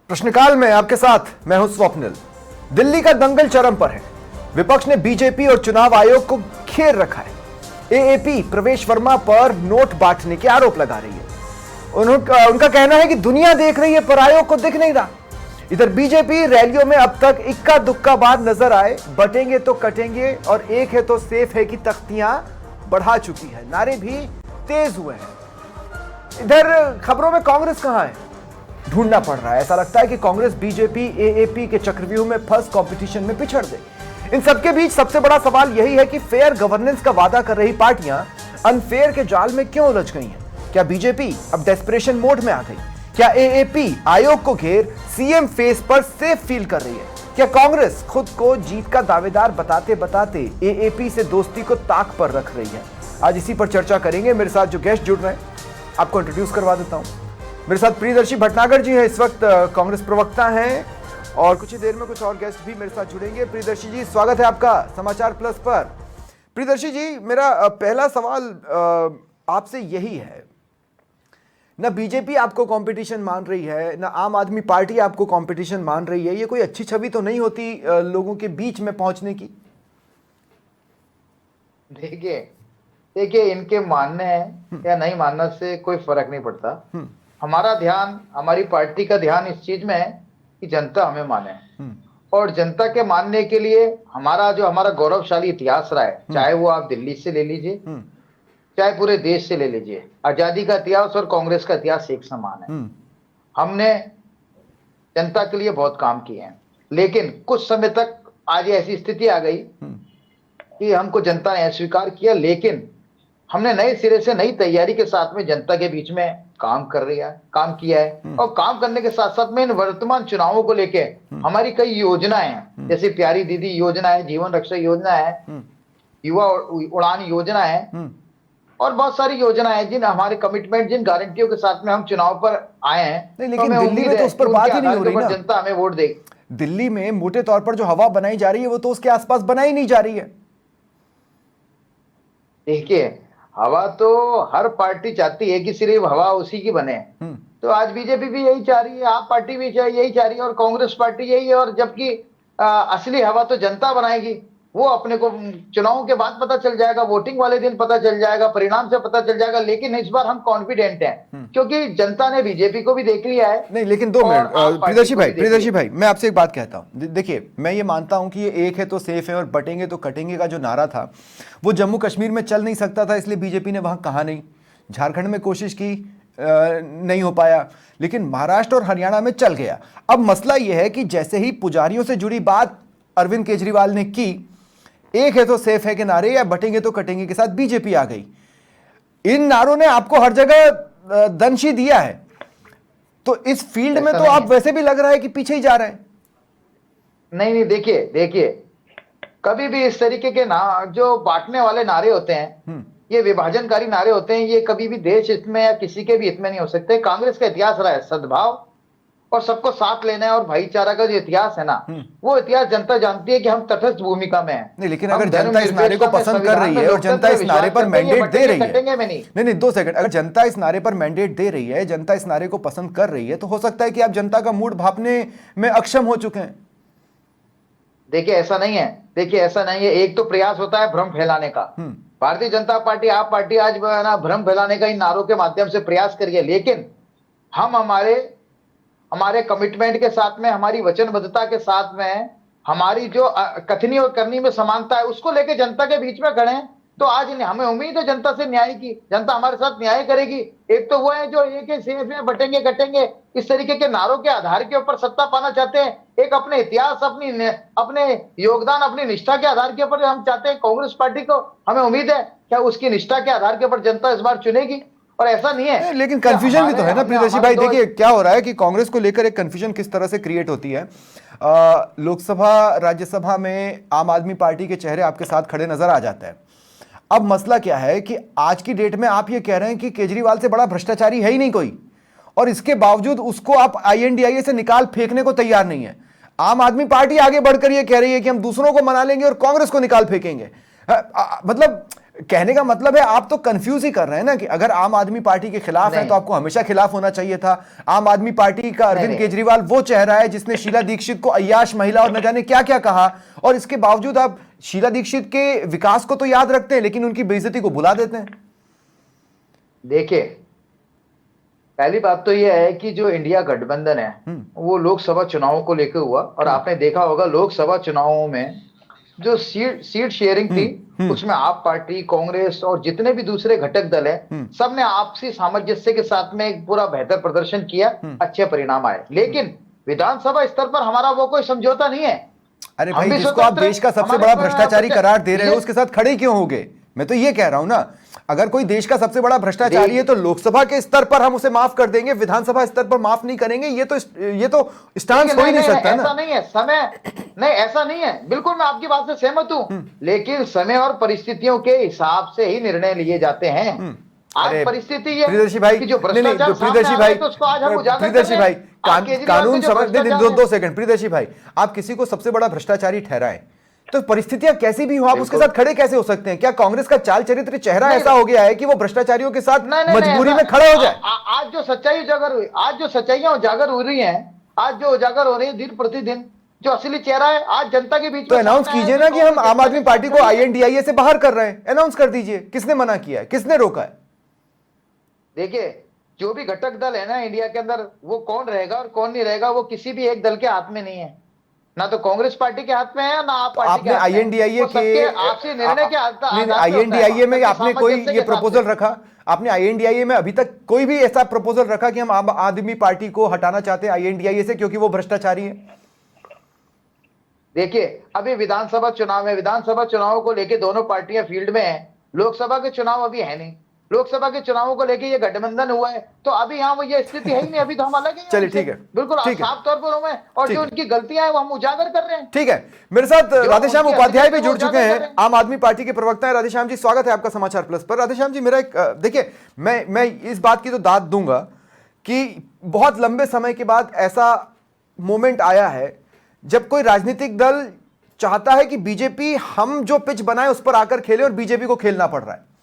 प्रश्नकाल में आपके साथ मैं हूं स्वप्निल। दिल्ली का दंगल चरम पर है। विपक्ष ने बीजेपी और चुनाव आयोग को घेर रखा है। एएपी प्रवेश वर्मा पर नोट बांटने के आरोप लगा रही है। उनका कहना है कि दुनिया देख रही है पर आयोग को दिख नहीं रहा। इधर बीजेपी रैलियों में अब तक इक्का दुक्का बात नजर आए, बटेंगे तो कटेंगे और एक है तो सेफ है की तख्तियां बढ़ा चुकी है। नारे भी तेज हुए हैं। इधर खबरों में कांग्रेस कहां है, ढूंढना पड़ रहा है। ऐसा लगता है कि कांग्रेस बीजेपी एएपी के चक्रव्यूह में फंस कंपटीशन में पिछड़ गई। इन सबके बीच सबसे बड़ा सवाल यही है कि फेयर गवर्नेंस का वादा कर रही पार्टियां अनफेयर के जाल में क्यों उलझ गई हैं? क्या बीजेपी अब डेस्परेशन मोड में आ गई? क्या एएपी आयोग को घेर सीएम फेस पर सेफ फील कर रही है? क्या कांग्रेस खुद को जीत का दावेदार बताते बताते एएपी से दोस्ती को ताक पर रख रही है? आज इसी पर चर्चा करेंगे। मेरे साथ जो गेस्ट जुड़ रहे हैं आपको इंट्रोड्यूस करवा देता हूं। मेरे साथ प्रियदर्शी भटनागर जी हैं, इस वक्त कांग्रेस प्रवक्ता हैं, और कुछ ही देर में कुछ और गेस्ट भी मेरे साथ जुड़ेंगे। प्रियदर्शी जी, स्वागत है आपका समाचार प्लस पर। प्रियदर्शी जी, मेरा पहला सवाल आपसे यही है, ना बीजेपी आपको कंपटीशन मान रही है, ना आम आदमी पार्टी आपको कंपटीशन मान रही है। ये कोई अच्छी छवि तो नहीं होती लोगों के बीच में पहुंचने की? देखिए इनके मानने या नहीं मानने से कोई फर्क नहीं पड़ता। हमारा ध्यान, हमारी पार्टी का ध्यान इस चीज में है कि जनता हमें माने, और जनता के मानने के लिए हमारा गौरवशाली इतिहास रहा है, चाहे वो आप दिल्ली से ले लीजिए, चाहे पूरे देश से ले लीजिए। आजादी का इतिहास और कांग्रेस का इतिहास एक समान है। हमने जनता के लिए बहुत काम किए हैं, लेकिन कुछ समय तक आज ऐसी स्थिति आ गई कि हमको जनता ने अस्वीकार किया, लेकिन हमने नए सिरे से नई तैयारी के साथ में जनता के बीच में काम किया है। और काम करने के साथ साथ में इन वर्तमान चुनावों को लेके हमारी कई योजनाएं हैं, जैसे प्यारी दीदी योजना है, जीवन रक्षा योजना है, युवा उड़ान योजना है, और बहुत सारी योजनाएं हैं जिन हमारे कमिटमेंट, जिन गारंटियों के साथ में हम चुनाव पर आए हैं। नहीं, लेकिन दिल्ली में तो उस पर बात ही नहीं हो रही ना। जनता हमें वोट देगी। दिल्ली में मोटे तौर पर जो हवा बनाई जा रही है वो तो उसके आसपास बनाई नहीं जा रही है। देखिए, हवा तो हर पार्टी चाहती है कि सिर्फ हवा उसी की बने। तो आज बीजेपी भी यही चाह रही है, आप पार्टी भी यही चाह रही है, और कांग्रेस पार्टी यही है। और जबकि असली हवा तो जनता बनाएगी, वो अपने को चुनावों के बाद पता चल जाएगा, वोटिंग वाले दिन पता चल जाएगा, परिणाम से पता चल जाएगा। लेकिन इस बार हम कॉन्फिडेंट हैं क्योंकि जनता ने बीजेपी को भी देख लिया है। नहीं, लेकिन 2 मिनट प्रियदर्शी भाई, मैं आपसे एक बात कहता हूं। देखिए, मैं ये मानता हूं कि ये एक है तो सेफ है और बटेंगे तो कटेंगे का जो नारा था वो जम्मू कश्मीर में चल नहीं सकता था, इसलिए बीजेपी ने वहां कहा नहीं। झारखंड में कोशिश की, नहीं हो पाया, लेकिन महाराष्ट्र और हरियाणा में चल गया। अब मसला यह है कि जैसे ही पुजारियों से जुड़ी बात अरविंद केजरीवाल ने की, एक है तो सेफ है के नारे या बटेंगे तो कटेंगे के साथ बीजेपी आ गई। इन नारों ने आपको हर जगह दंशी दिया है, तो इस फील्ड में तो आप वैसे भी लग रहा है कि पीछे ही जा रहे हैं। नहीं, देखिए कभी भी इस तरीके के जो बांटने वाले नारे होते हैं, ये विभाजनकारी नारे होते हैं, ये कभी भी देश हित में या किसी के भी हित में नहीं हो सकते। कांग्रेस का इतिहास रहा है सद्भाव और सबको साथ लेना है, और भाईचारा का जो इतिहास है ना, वो इतिहास जनता जानती है कि हम तटस्थ भूमिका में हैं। नहीं, लेकिन अगर जनता इस नारे को पसंद कर रही है और जनता इस नारे पर मैंडेट दे रही है, नहीं 2 सेकंड, अगर जनता इस नारे पर मैंडेट दे रही है, जनता इस नारे को पसंद कर रही है, तो हो सकता है कि आप जनता का मूड भांपने में अक्षम हो चुके हैं। देखिए ऐसा नहीं है। एक तो प्रयास होता है भ्रम फैलाने का। भारतीय जनता पार्टी, आप पार्टी आज भ्रम फैलाने का इन नारों के माध्यम से प्रयास करिए, लेकिन हम हमारे कमिटमेंट के साथ में, हमारी वचनबद्धता के साथ में, हमारी जो कथनी और करनी में समानता है, उसको लेके जनता के बीच में खड़े हैं। तो आज हमें उम्मीद है जनता से न्याय की, जनता हमारे साथ न्याय करेगी। एक तो वो है जो एक सेफ है, बटेंगे कटेंगे इस तरीके के नारों के आधार के ऊपर सत्ता पाना चाहते हैं। एक अपने इतिहास, अपने योगदान, अपनी निष्ठा के आधार के ऊपर हम चाहते हैं कांग्रेस पार्टी को। हमें उम्मीद है क्या उसकी निष्ठा के आधार के ऊपर जनता इस बार चुनेगी, और ऐसा नहीं है। लेकिन कंफ्यूजन भी तो है ना प्रियदर्शी भाई। देखिए क्या हो रहा है कि कांग्रेस को लेकर एक कंफ्यूजन किस तरह से क्रिएट होती है। लोकसभा, राज्यसभा में आम आदमी पार्टी के चेहरे आपके साथ खड़े नजर आ जाते हैं। अब मसला क्या है कि आज की डेट में आप ये कह रहे हैं कि केजरीवाल से बड़ा भ्रष्टाचारी है ही नहीं कोई, और इसके बावजूद उसको आप INDIA से निकाल फेंकने को तैयार नहीं है। आम आदमी पार्टी आगे बढ़कर ये कह रही है कि हम दूसरों को मना लेंगे और कांग्रेस को निकाल फेंकेंगे। मतलब कहने का मतलब है आप तो कंफ्यूज ही कर रहे हैं ना कि अगर आम आदमी पार्टी के खिलाफ है नहीं। तो आपको हमेशा खिलाफ होना चाहिए था। आम आदमी पार्टी का अरविंद नहीं। केजरीवाल वो चेहरा है जिसने शीला दीक्षित को अय्याश महिला और न जाने क्या क्या कहा, और इसके बावजूद आप शीला दीक्षित के विकास को तो याद रखते हैं लेकिन उनकी बेइज्जती को भुला देते हैं। देखिए, पहली बात तो यह है कि जो इंडिया गठबंधन है वो लोकसभा चुनावों को लेकर हुआ, और आपने देखा होगा लोकसभा चुनावों में जो सीट शेयरिंग थी उसमें आप पार्टी, कांग्रेस और जितने भी दूसरे घटक दल हैं सबने आपसी सामंजस्य के साथ में एक पूरा बेहतर प्रदर्शन किया, अच्छे परिणाम आए। लेकिन विधानसभा स्तर पर हमारा वो कोई समझौता नहीं है। अरे हम भाई, भी जिसको आप स्वतंत्र देश का सबसे हमारे बड़ा पर भ्रष्टाचारी बच्चे- करार दे रहे हो ये- उसके साथ खड़े क्यों हो गए? मैं तो ये कह रहा हूं ना, अगर कोई देश का सबसे बड़ा भ्रष्टाचारी है तो लोकसभा के स्तर पर हम उसे माफ कर देंगे, विधानसभा स्तर पर माफ नहीं करेंगे। ये तो स्टांस हो ही नहीं सकता ऐसा ना। नहीं है समय, नहीं ऐसा नहीं है, बिल्कुल मैं आपकी बात से सहमत हूं, लेकिन समय और परिस्थितियों के हिसाब से ही निर्णय लिए जाते हैं। आज अरे परिस्थिति ये प्रियदर्शी भाई, कि जो नहीं नहीं, भ्रष्टाचार सामने प्रियदर्शी आ रहा भाई, है तो उसको आज हम उजागर कर प्रियदर्शी रहे भाई, हैं। आज केजरीवाल कानून के जो समझ, भ्रष्टाचार दो है- सेकंड प्रियदर्शी भाई, आप किसी को सबसे बड़ा भ्रष्टाचारी ठहराएं तो परिस्थितियां कैसी भी हो आप उसके बिल्कुल। साथ खड़े कैसे हो सकते हैं? क्या कांग्रेस का चाल चरित्र चेहरा नहीं, ऐसा हो गया है कि वो भ्रष्टाचारियों के साथ नहीं नहीं मजबूरी ऐसा- में खड़ा हो जाए? आज जो सच्चाई उजागर हुई, आज जो सच्चाइयां उजागर हो रही हैं, आज जो उजागर हो रही है दिन प्रतिदिन, जो असली चेहरा है आज जनता के बीच तो में अनाउंस सामने आया कीजिए है ना कि कि हम कौन आम आदमी जनता पार्टी को के साथ खड़ी है। INDIA से बाहर कर रहे हैं, अनाउंस कर दीजिए। किसने मना किया है, किसने रोका है? देखिए, जो भी घटक दल है ना इंडिया के अंदर, वो कौन रहेगा और कौन नहीं रहेगा वो किसी भी एक दल के हाथ में नहीं है। ना तो कांग्रेस पार्टी के हाथ में है ना आप तो पार्टी के आपने हाथ में है। INDIA वो के सबके आपसी निर्णय के आधार पे होता है, INDIA में सबके आपने कोई सामंजस्य ये के साथ प्रपोजल में। रखा? आपने INDIA में अभी तक कोई भी ऐसा प्रपोजल रखा कि हम आम आदमी पार्टी को हटाना चाहते हैं INDIA से क्योंकि वो भ्रष्टाचारी है? देखिए, अभी विधानसभा चुनाव है, विधानसभा चुनावों को लेके दोनों पार्टियां फील्ड में हैं। लोकसभा के चुनाव अभी है नहीं, लोकसभा के चुनावों को लेके ये गठबंधन हुआ है, तो अभी यहाँ वो ये स्थिति है ही नहीं। अभी तो हम अलग हैं चलिए, उनसे। ठीक है, बिल्कुल ठीक है, साफ तौर पर हमें, और ठीक जो है। उनकी गलतियां हैं वो हम उजागर कर रहे हैं। ठीक है, मेरे साथ राधेश्याम उनकी उपाध्याय भी असलियत जुड़ को चुके उजागर हैं, करें। आम आदमी पार्टी के प्रवक्ता है। राधेश्याम जी, स्वागत है आपका समाचार प्लस पर। राधेश्याम जी, मेरा एक देखिए, मैं इस बात की तो दाद दूंगा कि बहुत लंबे समय के बाद ऐसा मोमेंट आया है जब कोई राजनीतिक दल चाहता है कि बीजेपी हम जो पिच बनाए उस पर आकर खेले और बीजेपी को खेलना पड़ रहा है।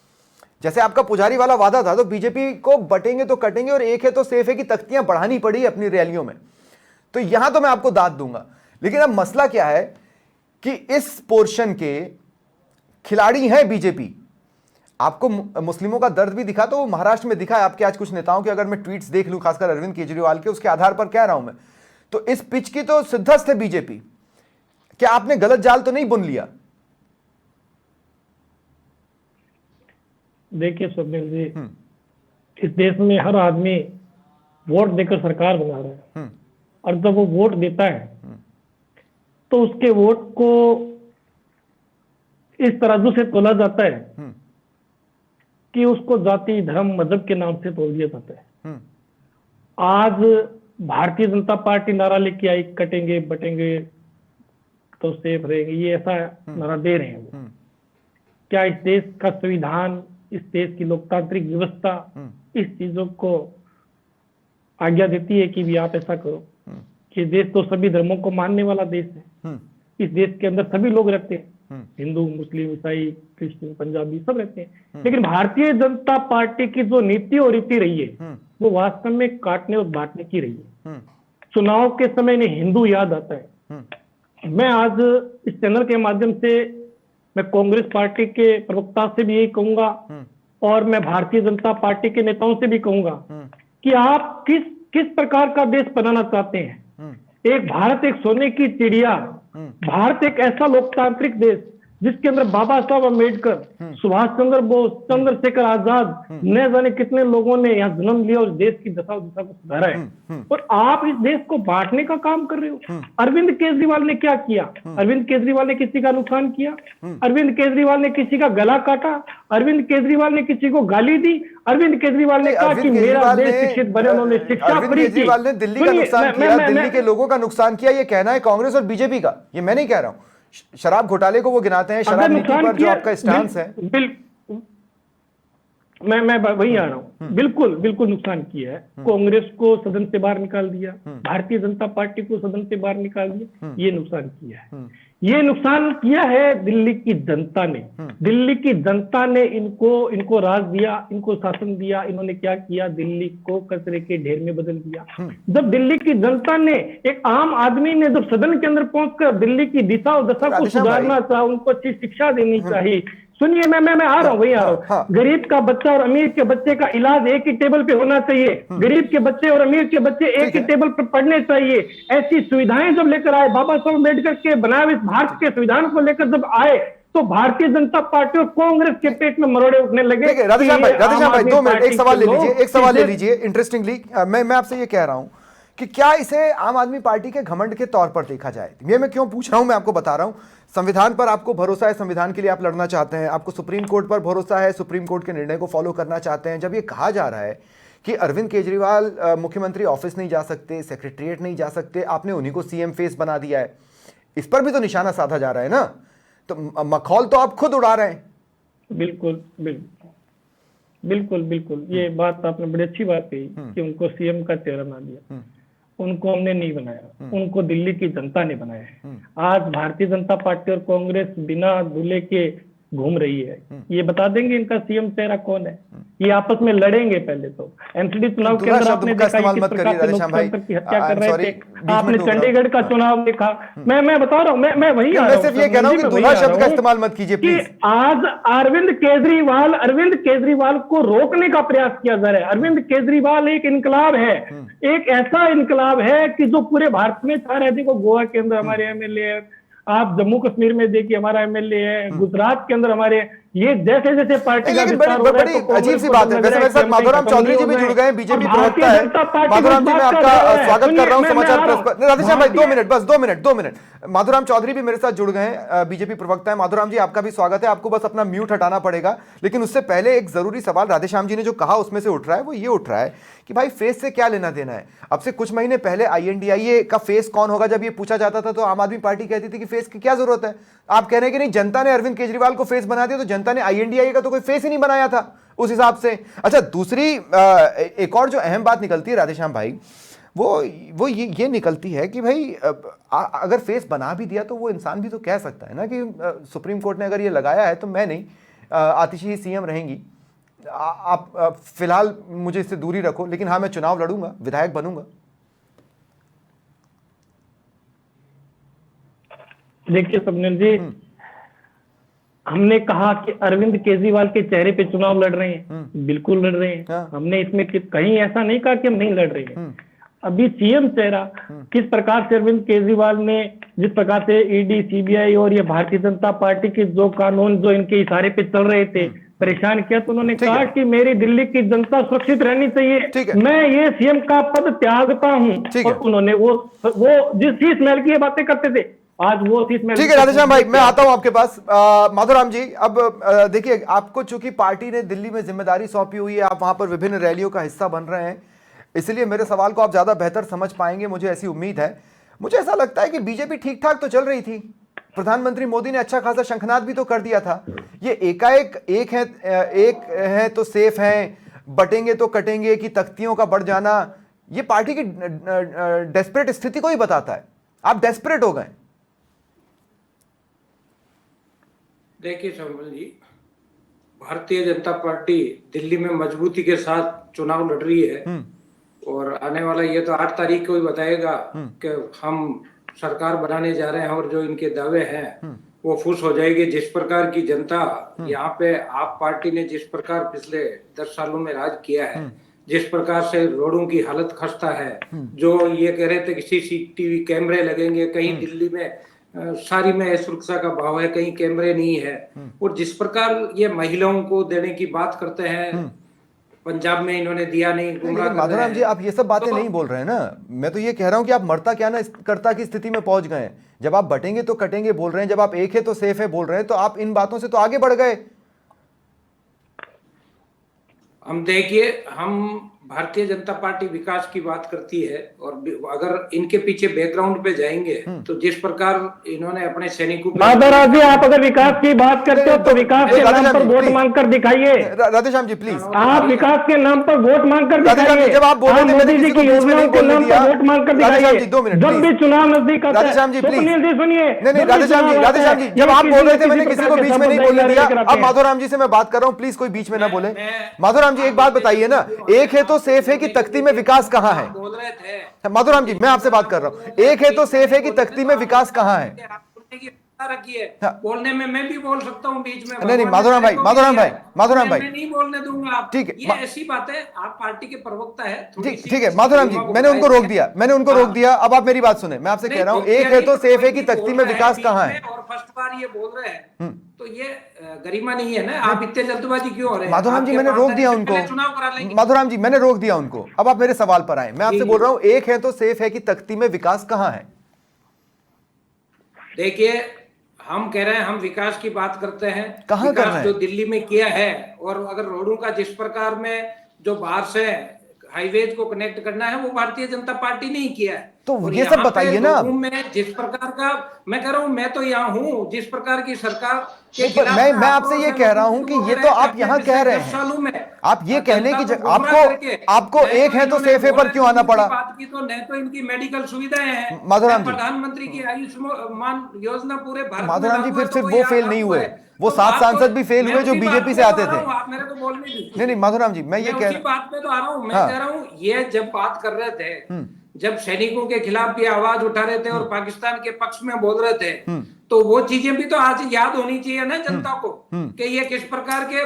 जैसे आपका पुजारी वाला वादा था, तो बीजेपी को बटेंगे तो कटेंगे, और एक है तो सेफ है कि तख्तियां बढ़ानी पड़ी अपनी रैलियों में। तो यहां तो मैं आपको दाद दूंगा, लेकिन अब मसला क्या है कि इस पोर्शन के खिलाड़ी हैं बीजेपी। आपको मुस्लिमों का दर्द भी दिखा, तो वो महाराष्ट्र में दिखा है आपके आज कुछ नेताओं के। अगर मैं ट्वीट्स देख लूं, खासकर अरविंद केजरीवाल के, उसके आधार पर कह रहा हूं मैं, तो इस पिच की तो सिद्धस्त है बीजेपी। क्या आपने गलत जाल तो नहीं बुन लिया? देखिए स्वप्निल जी, इस देश में हर आदमी वोट देकर सरकार बना रहा है, और जब वो वोट देता है तो उसके वोट को इस तराजू से तोला जाता है कि उसको जाति, धर्म, मजहब के नाम से तोल दिया जाता है। आज भारतीय जनता पार्टी नारा लेके आई, कटेंगे बटेंगे तो सेफ रहेंगे, ये ऐसा नारा दे रहे हैं वो। क्या इस देश का संविधान, इस देश की लोकतांत्रिक व्यवस्था इस चीजों को आज्ञा देती है कि भी आप ऐसा करो? कि देश तो सभी धर्मों को मानने वाला देश है। इस देश के अंदर सभी लोग रहते हैं, हिंदू, मुस्लिम, ईसाई, क्रिश्चियन, पंजाबी सब रहते हैं। लेकिन भारतीय जनता पार्टी की जो नीति और रीति रही है वो वास्तव में काटने और बांटने की रही है। चुनाव के समय इन्हें हिंदू याद आता है। मैं आज इस चैनल के माध्यम से मैं कांग्रेस पार्टी के प्रवक्ता से भी यही कहूंगा, और मैं भारतीय जनता पार्टी के नेताओं से भी कहूंगा कि आप किस प्रकार का देश बनाना चाहते हैं। एक भारत एक सोने की चिड़िया, भारत एक ऐसा लोकतांत्रिक देश जिसके अंदर बाबा साहब अम्बेडकर, सुभाष चंद्र बोस, चंद्रशेखर आजाद, न जाने कितने लोगों ने यहाँ जन्म लिया और देश की दशा दिशा को सुधारा है। और आप इस देश को बांटने का काम कर रहे हो। अरविंद केजरीवाल ने क्या किया? अरविंद केजरीवाल ने किसी का नुकसान किया? अरविंद केजरीवाल ने किसी का गला काटा? अरविंद केजरीवाल ने किसी को गाली दी? अरविंद केजरीवाल ने कहा कि मेरा देश शिक्षित बने, उन्होंने शिक्षा अरविंद फ्री की। केजरीवाल ने दिल्ली का नुकसान किया, दिल्ली के लोगों का नुकसान किया, ये कहना है कांग्रेस और बीजेपी का, ये मैं नहीं कह रहा हूं। शराब घोटाले को वो गिनाते हैं, शराब नीति पर जो आपका स्टांस है। मैं वही आ रहा हूँ। बिल्कुल बिल्कुल नुकसान किया है। कांग्रेस को सदन से बाहर निकाल दिया, भारतीय जनता पार्टी को सदन से बाहर निकाल दिया, ये नुकसान किया है। ये नुकसान किया है दिल्ली की जनता ने। दिल्ली की जनता ने इनको राज दिया, इनको शासन दिया। इन्होंने क्या किया? दिल्ली को कचरे के ढेर में बदल दिया। जब दिल्ली की जनता ने, एक आम आदमी ने जब सदन के अंदर पहुंचकर दिल्ली की दिशा और दशा को सुधारना चाहा, उनको अच्छी शिक्षा देनी चाहिए। सुनिए, मैं आ रहा हूँ, वही आ रहा हूँ। गरीब का बच्चा और अमीर के बच्चे का इलाज एक ही टेबल पे होना चाहिए। गरीब के बच्चे और अमीर के बच्चे एक ही टेबल पर पढ़ने चाहिए। ऐसी सुविधाएं जब लेकर आए, बाबा साहब अम्बेडकर के बनाए हुए भारत के संविधान को लेकर जब आए, तो भारतीय जनता पार्टी और कांग्रेस के पेट में मरोड़े उठने लगे। राधेश्याम भाई 2 मिनट, एक सवाल ले लीजिए। इंटरेस्टिंगली मैं आपसे ये कह रहा हूं कि क्या इसे आम आदमी पार्टी के घमंड के तौर पर देखा जाए? ये मैं क्यों पूछ रहा हूं, मैं आपको बता रहा हूं। संविधान पर आपको भरोसा है, संविधान के लिए आप लड़ना चाहते हैं, आपको सुप्रीम कोर्ट पर भरोसा है, सुप्रीम कोर्ट के निर्णय को फॉलो करना चाहते हैं। जब ये कहा जा रहा है कि अरविंद केजरीवाल मुख्यमंत्री ऑफिस नहीं जा सकते, सेक्रेटरिएट नहीं जा सकते, आपने उन्हीं को सीएम फेस बना दिया है, इस पर भी तो निशाना साधा जा रहा है ना। तो मखौल तो आप खुद उड़ा रहे हैं। बिल्कुल बिल्कुल बिल्कुल बिल्कुल, ये बात आपने बड़ी अच्छी बात कही कि उनको सीएम का चेहरा ना दिया। उनको हमने नहीं बनाया, उनको दिल्ली की जनता ने बनाया है। आज भारतीय जनता पार्टी और कांग्रेस बिना दूल्हे के घूम रही है। ये बता देंगे इनका सीएम चेहरा कौन है? ये आपस में लड़ेंगे। पहले तो एमसीडी चुनाव के अंदर आपने देखा किस प्रकार से लोकतंत्र की हत्या कर रहे थे। आपने चंडीगढ़ का चुनाव देखा। मैं बता रहा हूँ, मैं वही आ रहा हूँ। सिर्फ ये कह रहा हूँ कि दूल्हा शब्द का इस्तेमाल मत कीजिए प्लीज। आज अरविंद केजरीवाल को रोकने का प्रयास किया जा रहा है। अरविंद केजरीवाल एक इनकलाब है, एक ऐसा इनकलाब है कि जो पूरे भारत में छा रहे थे। गोवा के अंदर हमारे एमएलए है, आप जम्मू कश्मीर में देखिए हमारा एमएलए है, गुजरात के अंदर हमारे, ये जैसे जैसे पार्टी का विस्तार हो रहा है, बड़ी अजीब सी बात है। वैसे मेरे साथ माधुराम चौधरी जी भी जुड़ गए हैं, बीजेपी प्रवक्ता है। माधुराम जी, मैं आपका स्वागत कर रहा हूं समाचार प्रेस पर। राधेश्याम भाई 2 मिनट, बस 2 मिनट। माधुराम चौधरी भी मेरे साथ जुड़ गए हैं, बीजेपी प्रवक्ता है। माधुराम जी, आपका भी स्वागत है। आपको बस अपना म्यूट हटाना पड़ेगा, लेकिन उससे पहले एक जरूरी सवाल राधेश्याम जी ने जो कहा उसमें से उठ रहा है, वो ये उठ रहा है कि भाई फेस से क्या लेना देना है। अब से कुछ महीने पहले INDIA का फेस कौन होगा जब ये पूछा जाता था, तो आम आदमी पार्टी कहती थी कि फेस की क्या जरूरत है। आप कह रहे हैं कि नहीं, जनता ने अरविंद केजरीवाल को फेस बना दिया, तो जनता ने INDIA का तो कोई फेस ही नहीं बनाया था उस हिसाब से। अच्छा, दूसरी एक और जो अहम बात निकलती है राधेश्याम भाई, वो ये निकलती है कि भाई अगर फेस बना भी दिया तो वो इंसान भी तो कह सकता है ना कि सुप्रीम कोर्ट ने अगर ये लगाया है तो मैं नहीं, आतिशी ही सीएम रहेंगी। आप फिलहाल मुझे इससे दूरी रखो, लेकिन हाँ, मैं चुनाव लड़ूंगा, विधायक बनूंगा। देखिए स्वप्निल जी, हमने कहा कि अरविंद केजरीवाल के चेहरे पे चुनाव लड़ रहे हैं, बिल्कुल लड़ रहे हैं। हाँ। हमने इसमें कहीं ऐसा नहीं कहा कि हम नहीं लड़ रहे हैं। अभी सीएम चेहरा किस प्रकार से अरविंद केजरीवाल ने, जिस प्रकार से ईडी, सीबीआई और ये भारतीय जनता पार्टी के जो कानून जो इनके इशारे पे चल रहे थे, परेशान किया, तो उन्होंने कहा कि मेरी दिल्ली की जनता सुरक्षित रहनी चाहिए, मैं ये सीएम का पद त्यागता हूं। और उन्होंने वो जिस शीश महल की ये बातें करते थे, आज वो शीश महल। ठीक है राधेश्याम भाई, मैं आता हूं आपके पास। माधुराम जी, अब देखिए, आपको चूंकि पार्टी ने दिल्ली में जिम्मेदारी सौंपी हुई है, आप वहां पर विभिन्न रैलियों का हिस्सा बन रहे हैं, इसलिए मेरे सवाल को आप ज्यादा बेहतर समझ पाएंगे, मुझे ऐसी उम्मीद है। मुझे ऐसा लगता है कि बीजेपी ठीक ठाक तो चल रही थी, प्रधानमंत्री मोदी ने अच्छा खासा शंखनाद भी तो कर दिया था। ये एकाएक एक है तो सेफ हैं, बटेंगे तो कटेंगे की तख्तियों का बढ़ जाना, ये पार्टी की डेस्परेट स्थिति को ही बताता है। आप डेस्परेट हो गए। देखिए संबल जी, भारतीय जनता पार्टी दिल्ली में मजबूती के साथ चुनाव लड़ रही है और आने वाला ये तो 8 तारीख को ही बताएगा कि हम सरकार बनाने जा रहे हैं, और जो इनके दावे हैं वो फुस हो जाएगी। जिस प्रकार की जनता यहाँ पे आप पार्टी ने जिस प्रकार पिछले 10 सालों में राज किया है, जिस प्रकार से रोडों की हालत खस्ता है, जो ये कह रहे थे कि CCTV कैमरे लगेंगे, कहीं दिल्ली में सारी में सुरक्षा का भाव है, कहीं कैमरे नहीं है, और जिस प्रकार ये महिलाओं को देने की बात करते हैं, पंजाब में इन्होंने दिया नहीं, गुमराह कर रहे हैं। माधुराम जी, आप ये सब बातें नहीं बोल रहे हैं ना। मैं तो ये कह रहा हूं कि आप मरता क्या ना करता की स्थिति में पहुंच गए हैं। जब आप बटेंगे तो कटेंगे बोल रहे हैं, जब आप एक है तो सेफ है बोल रहे हैं, तो आप इन बातों से तो आगे बढ़ गए। हम देखिए, हम भारतीय जनता पार्टी विकास की बात करती है, और अगर इनके पीछे बैकग्राउंड पे जाएंगे तो जिस प्रकार इन्होंने अपने सैनिकों पे माधवराव जी, आप अगर विकास की बात करते हो तो विकास के नाम पर वोट मांग कर दिखाइए। राधेश्याम जी प्लीज, आप विकास के नाम पर वोट मांग कर राधेश्याम जी दिखाइए। जब आप बोल रहे थे मैंने मोदी जी किसी को की बीच में नहीं योजनाओं के बोलने नाम दिया। पर वोट मांग कर राधेश्याम जी दिखाइए। 2 मिनट जब भी चुनाव नजदीक आता है, राधेश्याम जी प्लीज, सुनिए जी, सुनिए। नहीं राधेश्याम जी जब आप बोल रहे थे मैंने किसी को बीच में नहीं बोलने दिया। अब माधवराम जी से मैं बात कर रहा हूं, प्लीज कोई बीच में ना बोले। माधवराम जी एक बात बताइए ना, एक है तो सेफ है कि तख्ती में विकास कहां है? बोल रहे थे माधवराम जी मैं आपसे बात कर रहा हूं, एक है तो सेफ है कि तख्ती में विकास कहां है? रखी है, बोलने में मैं भी बोल सकता हूं बीच में। नहीं माधवराम भाई मैं नहीं बोलने दूंगा आप। ठीक है, ये ऐसी बात है, आप पार्टी के प्रवक्ता है। ठीक है माधवराम जी, मैंने उनको रोक दिया। अब आप मेरी बात सुने, मैं आपसे कह रहा हूं एक है तो सेफ है कि तख्ती में विकास कहां है? और फर्स्ट बार ये बोल रहे हैं तो ये गरिमा नहीं है ना। आप इतने जल्दबाजी क्यों हो रहे हैं? माधवराम जी मैंने रोक दिया उनको। चुनाव करा लेंगे। माधवराम जी मैंने रोक दिया उनको। अब आप मेरे सवाल पर आए। मैं आपसे बोल रहा हूं एक है तो सेफ है कि तख्ती में विकास कहां है? देखिए, हम कह रहे हैं, हम विकास की बात करते हैं। कहां कर रहे हैं? जो दिल्ली में किया है, और अगर रोडों का जिस प्रकार में जो बाहर से हाईवेज को कनेक्ट करना है, वो भारतीय जनता पार्टी ने ही किया है। तो और ये सब यहाँ पे बताइए ना। लोगों में जिस प्रकार का, मैं कह रहा हूं, मैं तो यहाँ हूँ, जिस प्रकार की सरकार के पर खिलाफ मैं आपसे ये कह रहा हूं कि ये तो आप यहाँ कह रहे हैं। आप ये कहने की आपको एक है तो सेफ है पर क्यों आना पड़ा? बात की तो न तो इनकी मेडिकल सुविधाएं हैं, माधवराम जी, प्रधानमंत्री की आयुष्मान योजना पूरे भारत में माधवराम जी लागू है, फिर तो वो फेल नहीं हुए, वो 7 सांसद भी फेल हुए जो बीजेपी से आते थे। आप मेरे को बोलने दीजिए। नहीं माधवराम जी मैं ये कह बात पे तो आ रहा हूँ। मैं कह रहा हूँ, ये जब बात कर रहे थे, जब सैनिकों के खिलाफ भी आवाज उठा रहे थे और पाकिस्तान के पक्ष में बोल रहे थे, तो वो चीजें भी तो आज याद होनी चाहिए ना जनता को, कि ये किस प्रकार के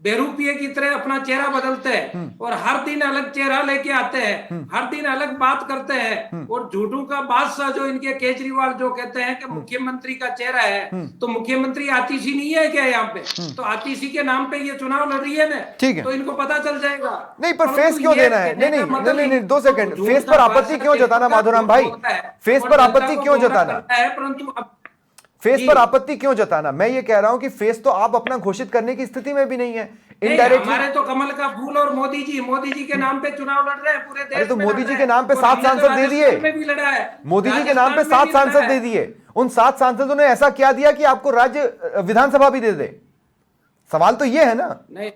बेरूपिये की तरह अपना चेहरा बदलते हैं और हर दिन अलग चेहरा लेके आते हैं, हर दिन अलग बात करते हैं। और झूठों का बादशाह जो इनके केजरीवाल जो कहते हैं कि मुख्यमंत्री का चेहरा है, तो मुख्यमंत्री आतिशी नहीं है क्या यहाँ पे? तो आतिशी के नाम पे ये चुनाव लड़ रही है ना, तो इनको पता चल जाएगा। नहीं पर फेस क्यों देना है? नहीं 2 सेकंड, फेस पर आपत्ति क्यों जताना माधवराम भाई? फेस पर आपत्ति क्यों जताना है? परंतु फेस पर आपत्ति क्यों जताना? मैं ये कह रहा हूं कि फेस तो आप अपना घोषित करने की स्थिति में भी नहीं है। इनडायरेक्टली हमारे तो कमल का फूल और मोदी जी के नाम पे चुनाव लड़ रहे हैं पूरे देश में। अरे तो मोदी जी के नाम पे 7 सांसद दे दिए। मोदी जी के नाम पे 7 सांसद दे दिए। उन 7 सांसदों ने ऐसा क्या दिया कि आपको राज्य विधानसभा भी दे दे? सवाल तो ये है ना। नहीं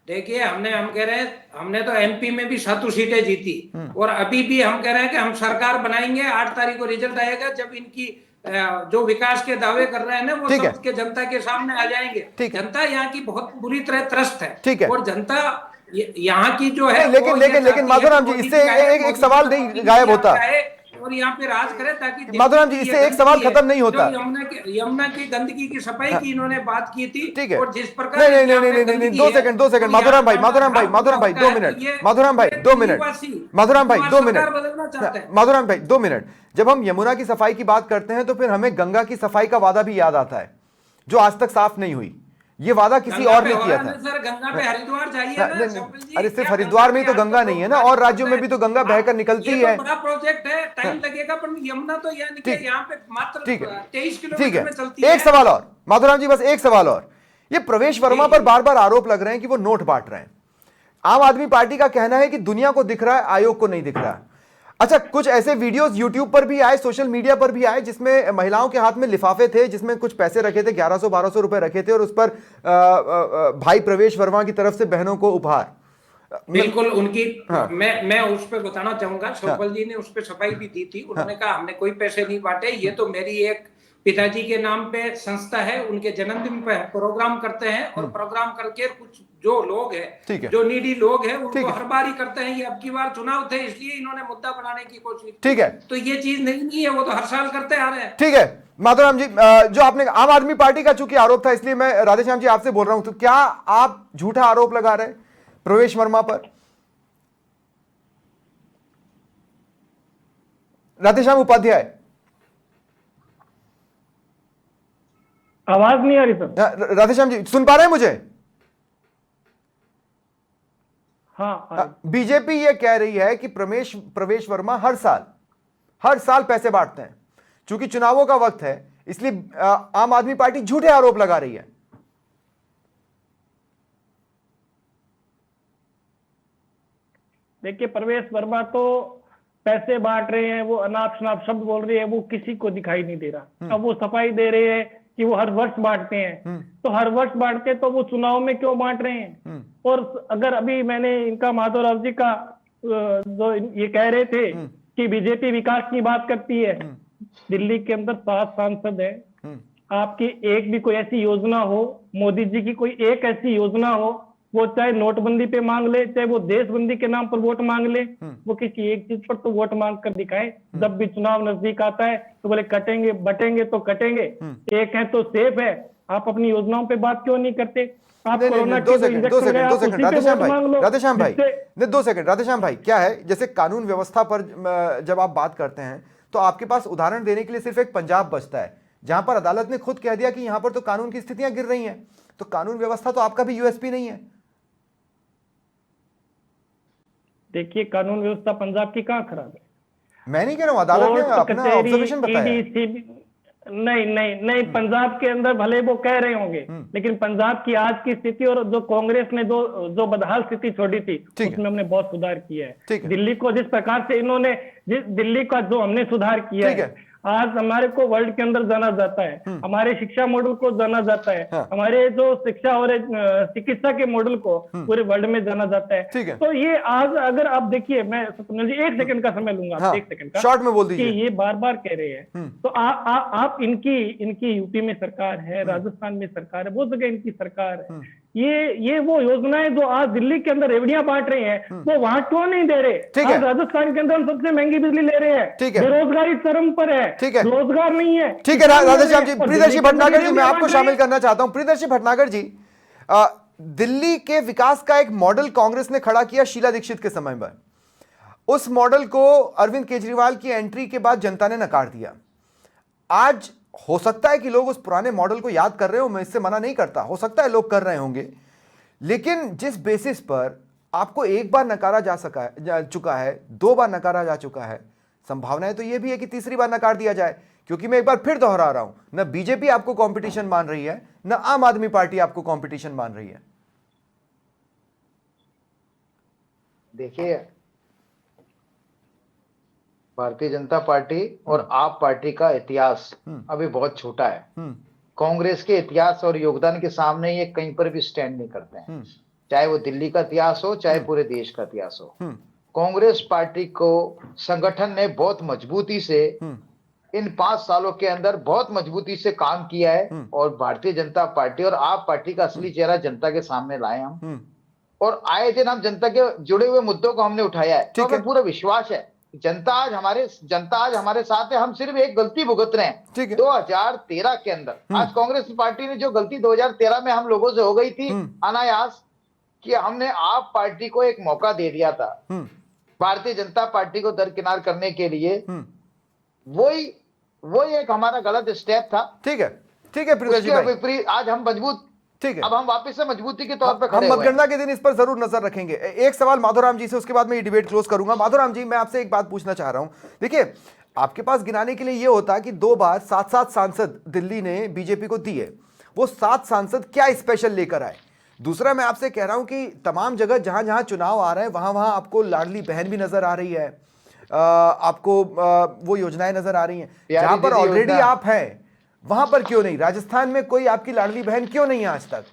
देखिए, हम कह रहे हैं, हमने तो एमपी में भी 7 सीटें जीती, और अभी भी हम कह रहे हैं कि हम सरकार बनाएंगे। 8 तारीख को रिजल्ट आएगा, जब इनकी जो विकास के दावे कर रहे हैं ना, वो सब के जनता के सामने आ जाएंगे। जनता यहाँ की बहुत बुरी तरह त्रस्त है, और जनता यहाँ की जो है, लेकिन माधवराम जी इससे एक सवाल नहीं गायब होता, और यहाँ पे राज करे, ताकि माधवराम जी इससे एक सवाल खत्म नहीं होता। यमुना की गंदगी की सफाई की इन्होंने बात की थी, ठीक है। और जिस प्रकार नहीं 2 सेकंड माधवराम भाई 2 मिनट माधवराम भाई 2 मिनट। जब हम यमुना की सफाई की बात करते हैं तो फिर हमें गंगा की सफाई का वादा भी याद आता है, जो आज तक साफ नहीं हुई। ये वादा किसी और ने किया था। सर, गंगा पे हरिद्वार जाइए। अरे सिर्फ हरिद्वार में ही तो गंगा नहीं है ना, और राज्यों में भी तो गंगा बहकर निकलती है। बड़ा प्रोजेक्ट है, टाइम लगेगा, पर यमुना तो यानी कि यहाँ पे मात्र 23 किलोमीटर में चलती है। एक सवाल और माधवराम जी, बस एक सवाल और। ये प्रवेश वर्मा पर बार बार आरोप लग रहे हैं कि वो नोट बांट रहे हैं। आम आदमी पार्टी का कहना है कि दुनिया को दिख रहा है, आयोग को नहीं दिख रहा है। अच्छा, कुछ ऐसे वीडियोस यूट्यूब पर भी आए, सोशल मीडिया पर भी आए, जिसमें महिलाओं के हाथ में लिफाफे थे, जिसमें कुछ पैसे रखे थे, 1100-1200 रुपए रखे थे, और उस पर भाई प्रवेश वर्मा की तरफ से बहनों को उपहार। बिल्कुल उनकी मैं उस पर बताना चाहूंगा। शोभल जी ने उस पर सफाई भी दी थी। उन्होंने कहा हमने कोई पैसे नहीं बांटे, ये तो मेरी एक पिताजी के नाम पे संस्था है, उनके जन्मदिन पे प्रोग्राम करते हैं, और प्रोग्राम करके कुछ जो लोग हैं, जो नीडी लोग हैं, उनको हर बार ही करते हैं। ये अब की बार चुनाव थे, इसलिए इन्होंने मुद्दा बनाने की कोशिश। ठीक है, तो ये चीज नहीं है, वो तो हर साल करते आ रहे हैं। ठीक है माधवराम जी, जो आपने आम आदमी पार्टी का चूंकि आरोप था, इसलिए मैं राधेश्याम जी आपसे बोल रहा हूं, तो क्या आप झूठा आरोप लगा रहे हैं प्रवेश वर्मा पर? राधेश्याम उपाध्याय, आवाज नहीं आ रही सर। राधेश्याम जी सुन पा रहे हैं मुझे? हाँ। बीजेपी ये कह रही है कि प्रवेश वर्मा हर साल पैसे बांटते हैं। चूंकि चुनावों का वक्त है, इसलिए आम आदमी पार्टी झूठे आरोप लगा रही है। देखिए प्रवेश वर्मा तो पैसे बांट रहे हैं, वो अनाप शनाप शब्द बोल रहे हैं, वो किसी को दिखाई नहीं दे रहा। अब वो सफाई दे रहे हैं कि वो हर वर्ष बांटते हैं, तो हर वर्ष बांटते तो वो चुनाव में क्यों बांट रहे हैं? और अगर अभी मैंने इनका माधवराव जी का जो ये कह रहे थे कि बीजेपी विकास की बात करती है, दिल्ली के अंदर 7 सांसद है, आपकी एक भी कोई ऐसी योजना हो, मोदी जी की कोई एक ऐसी योजना हो, वो चाहे नोटबंदी पे मांग ले, चाहे वो देशबंदी के नाम पर वोट मांग ले, वो किसी एक चीज पर तो वोट मांग कर दिखाए। जब भी चुनाव नजदीक आता है तो बोले कटेंगे बटेंगे तो कटेंगे, एक है तो सेफ है। आप अपनी योजनाओं पे बात क्यों नहीं करते? आप कोरोना के इंजेक्शन राधेश्याम भाई, 2 सेकंड राधेश्याम भाई, क्या है जैसे कानून व्यवस्था पर जब आप बात करते हैं तो आपके पास उदाहरण देने के लिए सिर्फ एक पंजाब बचता है, जहां पर अदालत ने खुद कह दिया कि यहां पर तो कानून की स्थितियां गिर रही हैं, तो कानून व्यवस्था तो आपका भी यूएसपी नहीं है। देखिए कानून व्यवस्था पंजाब की कहाँ खराब है? मैं नहीं कह रहा हूं, अदालत ने अपना ऑब्जर्वेशन बताया। नहीं, पंजाब के अंदर भले वो कह रहे होंगे, लेकिन पंजाब की आज की स्थिति और जो कांग्रेस ने जो बदहाल स्थिति छोड़ी थी उसमें हमने बहुत सुधार किया है। दिल्ली को जिस प्रकार से इन्होंने दिल्ली का जो हमने सुधार किया है, आज हमारे को वर्ल्ड के अंदर जाना जाता है, हमारे शिक्षा मॉडल को जाना जाता है, हमारे जो शिक्षा और चिकित्सा के मॉडल को पूरे वर्ल्ड में जाना जाता है। तो ये आज अगर आप देखिए, मैं स्वप्निल जी 1 सेकंड का समय लूंगा, 1 सेकंड का, शॉर्ट में बोल दीजिए। ये बार बार कह रहे हैं, तो आप इनकी यूपी में सरकार है, राजस्थान में सरकार है, बहुत जगह इनकी सरकार है, ये वो योजनाएं जो आज दिल्ली के अंदर रेवड़ियां बांट रहे हैं वो वहां क्यों नहीं दे रहे? आज राजस्थान के अंदर हम सबसे महंगी बिजली ले रहे हैं, बेरोजगारी चरम पर है, रोजगार नहीं है। ठीक है राधेश्याम जी, प्रियदर्शी भटनागर जी, मैं आपको शामिल करना चाहता हूं। प्रियदर्शी भटनागर जी, दिल्ली के विकास का एक मॉडल कांग्रेस ने खड़ा किया शीला दीक्षित के समय में, उस मॉडल को अरविंद केजरीवाल की एंट्री के बाद जनता ने नकार दिया। आज हो सकता है कि लोग उस पुराने मॉडल को याद कर रहे हो, मैं इससे मना नहीं करता, हो सकता है लोग कर रहे होंगे, लेकिन जिस बेसिस पर आपको एक बार नकारा जा चुका है, 2 बार नकारा जा चुका है, संभावनाएं तो यह भी है कि तीसरी बार नकार दिया जाए, क्योंकि मैं एक बार फिर दोहरा रहा हूं, न बीजेपी आपको कंपटीशन मान रही है, न आम आदमी पार्टी आपको कंपटीशन मान रही है। देखिए, भारतीय जनता पार्टी और आप पार्टी का इतिहास अभी बहुत छोटा है। कांग्रेस के इतिहास और योगदान के सामने ये कहीं पर भी स्टैंड नहीं करते हैं, चाहे वो दिल्ली का इतिहास हो, चाहे पूरे देश का इतिहास हो। कांग्रेस पार्टी को संगठन ने बहुत मजबूती से इन 5 सालों के अंदर बहुत मजबूती से काम किया है, और भारतीय जनता पार्टी और आप पार्टी का असली चेहरा जनता के सामने लाए हम, और आए दिन हम जनता के जुड़े हुए मुद्दों को हमने उठाया है। तो हमें पूरा विश्वास है जनता आज हमारे साथ है। हम सिर्फ एक गलती भुगत रहे हैं 2013 के अंदर। आज कांग्रेस पार्टी ने जो गलती 2013 में हम लोगों से हो गई थी अनायास, कि हमने आप पार्टी को एक मौका दे दिया था भारतीय जनता पार्टी को दरकिनार करने के लिए, वही एक हमारा गलत स्टेप था। ठीक है प्रियदर्शी भाई, आज हम मजबूत, ठीक है, अब हम वापस से मजबूती के तौर पर खड़े हम मतगणना के दिन इस पर जरूर नजर रखेंगे। एक सवाल माधोराम जी से, उसके बाद मैं ये डिबेट क्लोज करूंगा। माधोराम जी, मैं आपसे एक बात पूछना चाह रहा हूं, देखिए आपके पास गिनाने के लिए ये होता कि 2 बार 7 सांसद दिल्ली ने बीजेपी को दिए, वो 7 सांसद क्या स्पेशल लेकर आए? दूसरा, मैं आपसे कह रहा हूं कि तमाम जगह जहां जहां चुनाव आ रहे हैं वहां वहां आपको लाडली बहन भी नजर आ रही है, आपको वो योजनाएं नजर आ रही हैं, जहां पर ऑलरेडी आप हैं वहां पर क्यों नहीं? राजस्थान में कोई आपकी लाडली बहन क्यों नहीं है आज तक?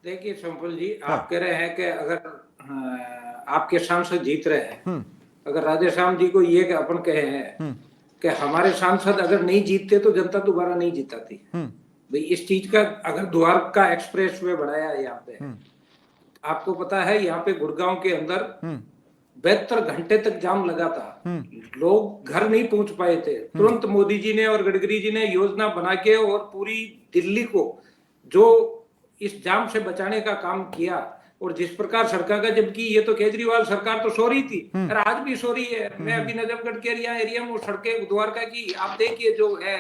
देखिए संपल जी, आप कह रहे हैं कि अगर आपके सांसद जीत रहे हैं, अगर राधेश्याम जी को ये अपन कहे हैं कि हमारे सांसद अगर नहीं जीतते तो जनता दोबारा नहीं जिताती भाई, इस चीज का अगर द्वारका एक्सप्रेस वे बनाया है यहाँ पे, आपको पता है यहाँ पे गुड़गांव के अंदर 72 घंटे तक जाम लगा था, लोग घर नहीं पहुंच पाए थे। तुरंत मोदी जी ने और गडकरी जी ने योजना बना के और पूरी दिल्ली को जो इस जाम से बचाने का काम किया, और जिस प्रकार सरकार का, जबकि ये तो केजरीवाल सरकार तो सो रही थी और आज भी सो रही है। मैं अभी नजफगढ़ के एरिया में सड़कें द्वारका की आप देखिए, जो है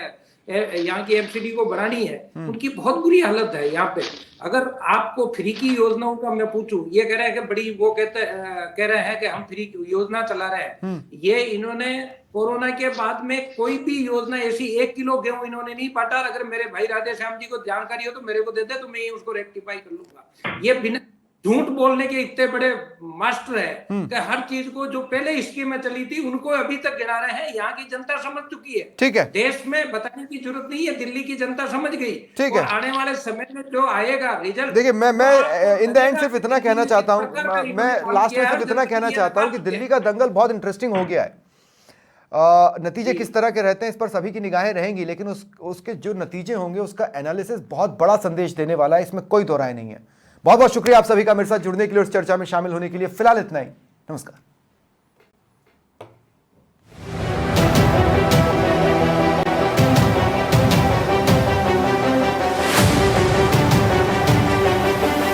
यहाँ की एमसीडी को बनानी है, उनकी बहुत बुरी हालत है यहाँ पे। अगर आपको फ्री की योजनाओं का मैं पूछूं, ये कह रहे हैं कि बड़ी, वो कह रहे हैं कि हम फ्री योजना चला रहे हैं। ये इन्होंने कोरोना के बाद में कोई भी योजना ऐसी 1 किलो गेहूं इन्होंने नहीं बांटा। अगर मेरे भाई राधेश्याम जी को जानकारी हो तो मेरे को दे दे, तो मैं उसको रेक्टिफाई कर लूंगा। ये बिना झूठ बोलने के इतने बड़े मास्टर है कि हर चीज को जो पहले स्कीमें चली थी उनको अभी तक गिना रहे हैं। यहाँ की जनता समझ चुकी है। ठीक है, देश में बताने की जरूरत नहीं है, दिल्ली की जनता समझ गई। ठीक है। और आने वाले समय में जो आएगा रिजल्ट, देखिए मैं इन द एंड सिर्फ इतना कहना चाहता हूं, मैं लास्ट में सिर्फ इतना कहना चाहता हूं कि दिल्ली का दंगल बहुत इंटरेस्टिंग हो गया है। नतीजे किस तरह के रहते हैं इस पर सभी की निगाहें रहेंगी, लेकिन उसके जो नतीजे होंगे उसका एनालिसिस बहुत बड़ा संदेश देने वाला है, इसमें कोई दो राय नहीं है। बहुत बहुत शुक्रिया आप सभी का मेरे साथ जुड़ने के लिए और इस चर्चा में शामिल होने के लिए। फिलहाल इतना ही, नमस्कार।